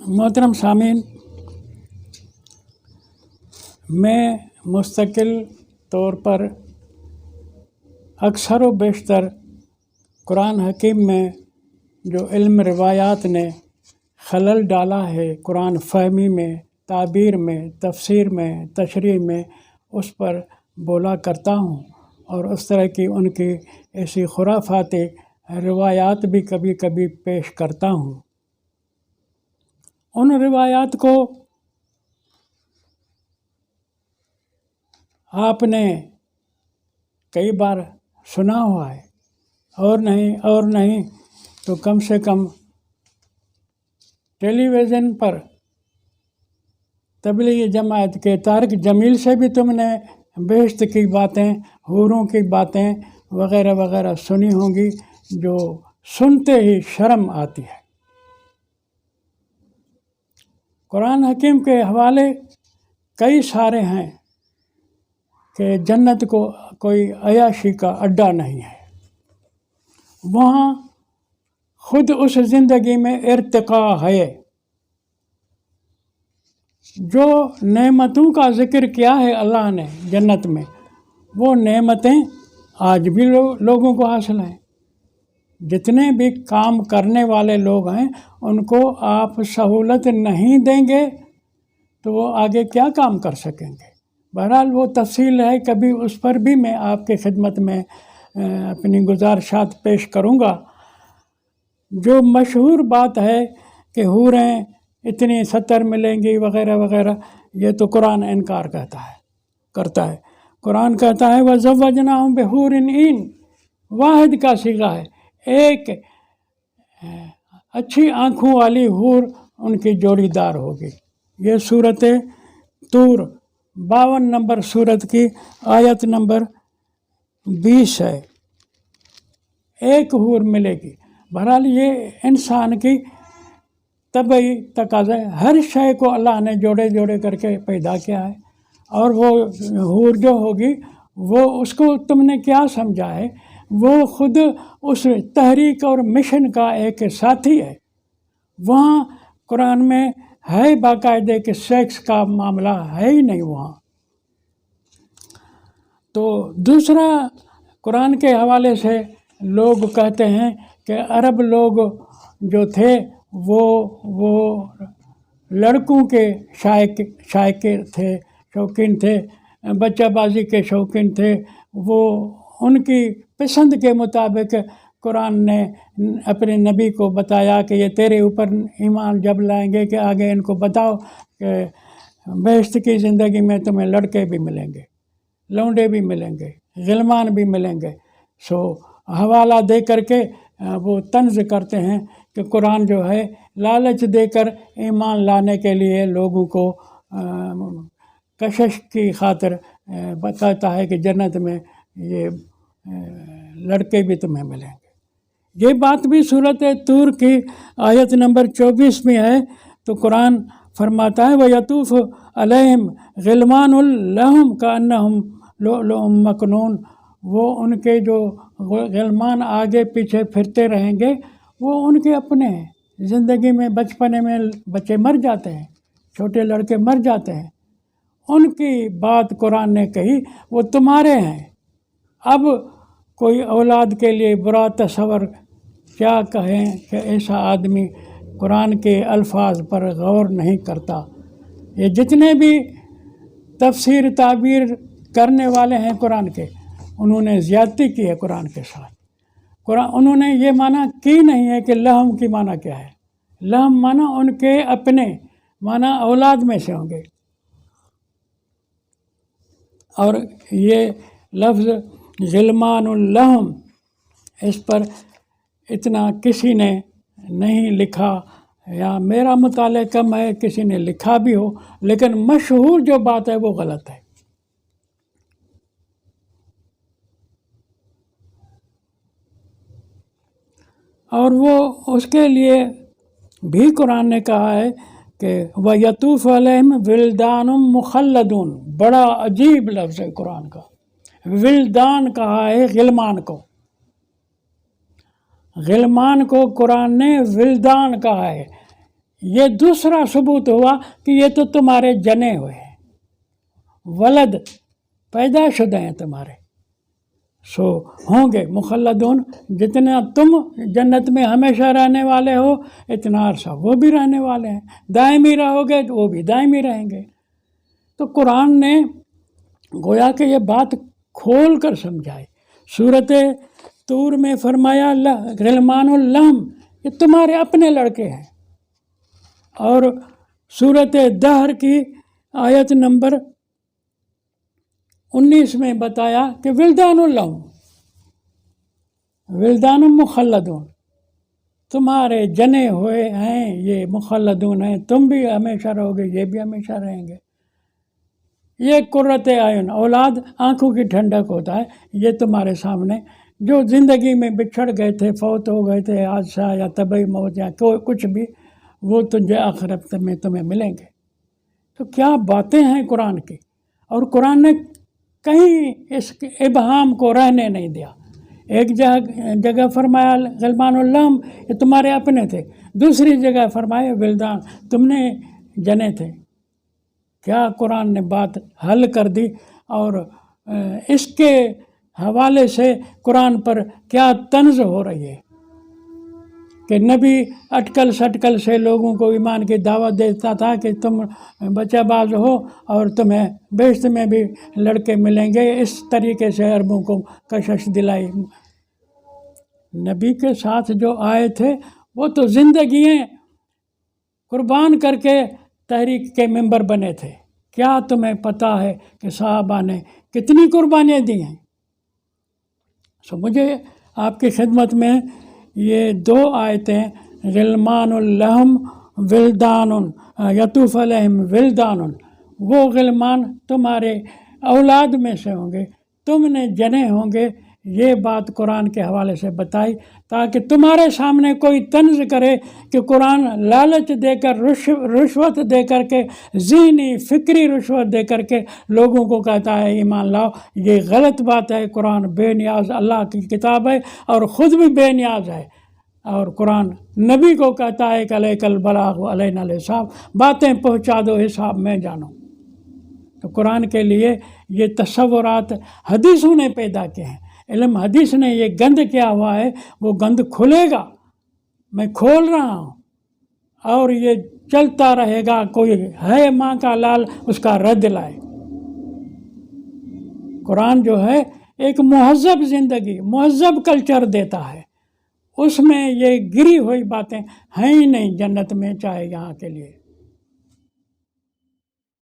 मोहतरम सामीन, मैं मुस्तकिल तौर पर अक्सर व बेशतर कुरान हकीम में जो इल्म रिवायात ने खलल डाला है कुरान फहमी में, ताबीर में, तफसीर में, तशरीह में, उस पर बोला करता हूँ और उस तरह की उनकी ऐसी खुराफाती रिवायात भी कभी कभी पेश करता हूँ। उन रिवायात को आपने कई बार सुना हुआ है और नहीं तो कम से कम टेलीविज़न पर तबलीगी जमात के तारिक जमील से भी तुमने बेहश्त की बातें, हूरों की बातें वगैरह वगैरह सुनी होंगी, जो सुनते ही शर्म आती है। कुरान हकीम के हवाले कई सारे हैं कि जन्नत को कोई अयाशी का अड्डा नहीं है, वहाँ खुद उस ज़िंदगी में इर्तिका है। जो नेमतों का ज़िक्र किया है अल्लाह ने जन्नत में, वो नेमतें आज भी लोगों को हासिल हैं। जितने भी काम करने वाले लोग हैं उनको आप सहूलत नहीं देंगे तो वो आगे क्या काम कर सकेंगे। बहरहाल वो तफसील है, कभी उस पर भी मैं आपके खिदमत में अपनी गुजारिशात पेश करूँगा। जो मशहूर बात है कि हूरें इतनी 70 मिलेंगी वगैरह वगैरह, ये तो कुरान इनकार करता है। कुरान कहता है वज़व्वजनाहुम बिहूरिन ईन, वाहिद का सीगा है, एक अच्छी आँखों वाली हूर उनकी जोड़ीदार होगी। ये सूरत तूर 52 नंबर सूरत की आयत नंबर 20 है। एक हूर मिलेगी। बहरहाल ये इंसान की तबई तकाज़ा है। हर शय को अल्लाह ने जोड़े जोड़े करके पैदा किया है और वो हूर जो होगी वो उसको तुमने क्या समझा है, वो खुद उस तहरीक और मिशन का एक साथी है। वहाँ कुरान में है बाकायदे कि सेक्स का मामला है ही नहीं वहाँ। तो दूसरा, कुरान के हवाले से लोग कहते हैं कि अरब लोग जो थे वो लड़कों के शायक थे, शौकीन थे, बच्चाबाजी के शौकीन थे। वो उनकी पसंद के मुताबिक कुरान ने अपने नबी को बताया कि ये तेरे ऊपर ईमान जब लाएंगे कि आगे इनको बताओ कि बेहश्त की ज़िंदगी में तुम्हें लड़के भी मिलेंगे, लौंडे भी मिलेंगे, गिलमान भी मिलेंगे। सो हवाला दे करके वो तंज़ करते हैं कि कुरान जो है लालच देकर ईमान लाने के लिए लोगों को कशिश की खातिर बताता है कि जन्नत में ये लड़के भी तुम्हें मिलेंगे। ये बात भी सूरत तूर की आयत नंबर 24 में है। तो कुरान फरमाता है वयतूफ़ अलैहिम गिलमानुल लहुम कअन्नहुम लुअलुअम मकनून, वो उनके जो गिलमान आगे पीछे फिरते रहेंगे, वो उनके अपने ज़िंदगी में बचपने में बच्चे मर जाते हैं, छोटे लड़के मर जाते हैं, उनकी बात कुरान ने कही, वो तुम्हारे हैं। अब कोई औलाद के लिए बुरा तस्वर क्या कहें कि ऐसा आदमी कुरान के अल्फाज पर गौर नहीं करता। ये जितने भी तफसीर ताबीर करने वाले हैं कुरान के, उन्होंने ज़्यादती की है कुरान के साथ। कुरान उन्होंने ये माना की नहीं है कि लहम की माना क्या है। लहम माना उनके अपने, माना औलाद में से होंगे। और ये लफ्ज़ गिलमानुल लहम, इस पर इतना किसी ने नहीं लिखा, या मेरा मुताले कम है, किसी ने लिखा भी हो, लेकिन मशहूर जो बात है वो गलत है। और वो उसके लिए भी कुरान ने कहा है कि वयतूफ़ अलैहिम विल्दानुम मुखल्लदून। बड़ा अजीब लफ्ज़ है कुरान का। विल्दान कहा है गिलमान को, गिलमान को कुरान ने विल्दान कहा है। یہ دوسرا ثبوت ہوا کہ یہ تو تمہارے جنے ہوئے ہیں، ولد پیدا شدہ ہیں تمہارے، سو ہوں گے مخلدون، جتنا تم جنت میں ہمیشہ رہنے والے ہو اتنا عرصہ وہ بھی رہنے والے ہیں، دائمی رہو گے تو وہ بھی دائمی رہیں گے۔ تو قرآن نے گویا کہ یہ بات کھول کر سمجھائی۔ صورت طور میں فرمایا غلمان اللہم، یہ تمہارے اپنے لڑکے ہیں، اور صورت دہر کی آیت نمبر 19 میں بتایا کہ ولدان اللہم، ولدان مخلدون، تمہارے جنے ہوئے ہیں، یہ مخلدون ہیں، تم بھی ہمیشہ رہو گے، یہ بھی ہمیشہ رہیں گے۔ یہ قرۃ اعین، اولاد آنکھوں کی ٹھنڈک ہوتا ہے، یہ تمہارے سامنے جو زندگی میں بچھڑ گئے تھے، فوت ہو گئے تھے، حادثہ یا طبعی موت یا کچھ بھی، وہ تجھے آخرت میں تمہیں ملیں گے۔ تو کیا باتیں ہیں قرآن کی، اور قرآن نے کہیں اس ابہام کو رہنے نہیں دیا۔ ایک جگہ فرمایا غلمان اللہم، یہ تمہارے اپنے تھے، دوسری جگہ فرمایا ولدان، تم نے جنے تھے۔ کیا قرآن نے بات حل کر دی، اور اس کے حوالے سے قرآن پر کیا طنز ہو رہی ہے کہ نبی اٹکل سٹکل سے لوگوں کو ایمان کی دعوت دیتا تھا کہ تم بچہ باز ہو اور تمہیں بہشت میں بھی لڑکے ملیں گے، اس طریقے سے عربوں کو کشش دلائی۔ نبی کے ساتھ جو آئے تھے وہ تو زندگیاں قربان کر کے تحریک کے ممبر بنے تھے، کیا تمہیں پتہ ہے کہ صحابہ نے کتنی قربانیاں دی ہیں؟ مجھے آپ کی خدمت میں یہ 2 آیتیں غلمان اللہم ولدان یطوف علیہم ولدان، وہ غلمان تمہارے اولاد میں سے ہوں گے، تم نے جنے ہوں گے، یہ بات قرآن کے حوالے سے بتائی تاکہ تمہارے سامنے کوئی طنز کرے کہ قرآن لالچ دے کر، رشوت دے کر کے، ذہنی فکری رشوت دے کر کے لوگوں کو کہتا ہے ایمان لاؤ، یہ غلط بات ہے۔ قرآن بے نیاز اللہ کی کتاب ہے اور خود بھی بے نیاز ہے، اور قرآن نبی کو کہتا ہے کہ علیک البلاغ و علینا الحساب، باتیں پہنچا دو، حساب میں جانو۔ تو قرآن کے لیے یہ تصورات حدیثوں نے پیدا کیے ہیں، علم حدیث نے یہ گند کیا ہوا ہے، وہ گند کھلے گا، میں کھول رہا ہوں، اور یہ چلتا رہے گا۔ کوئی ہے ماں کا لال، اس کا رد لائے۔ قرآن جو ہے ایک مہذب زندگی، مہذب کلچر دیتا ہے، اس میں یہ گری ہوئی باتیں ہیں ہی نہیں جنت میں، چاہے یہاں کے لیے۔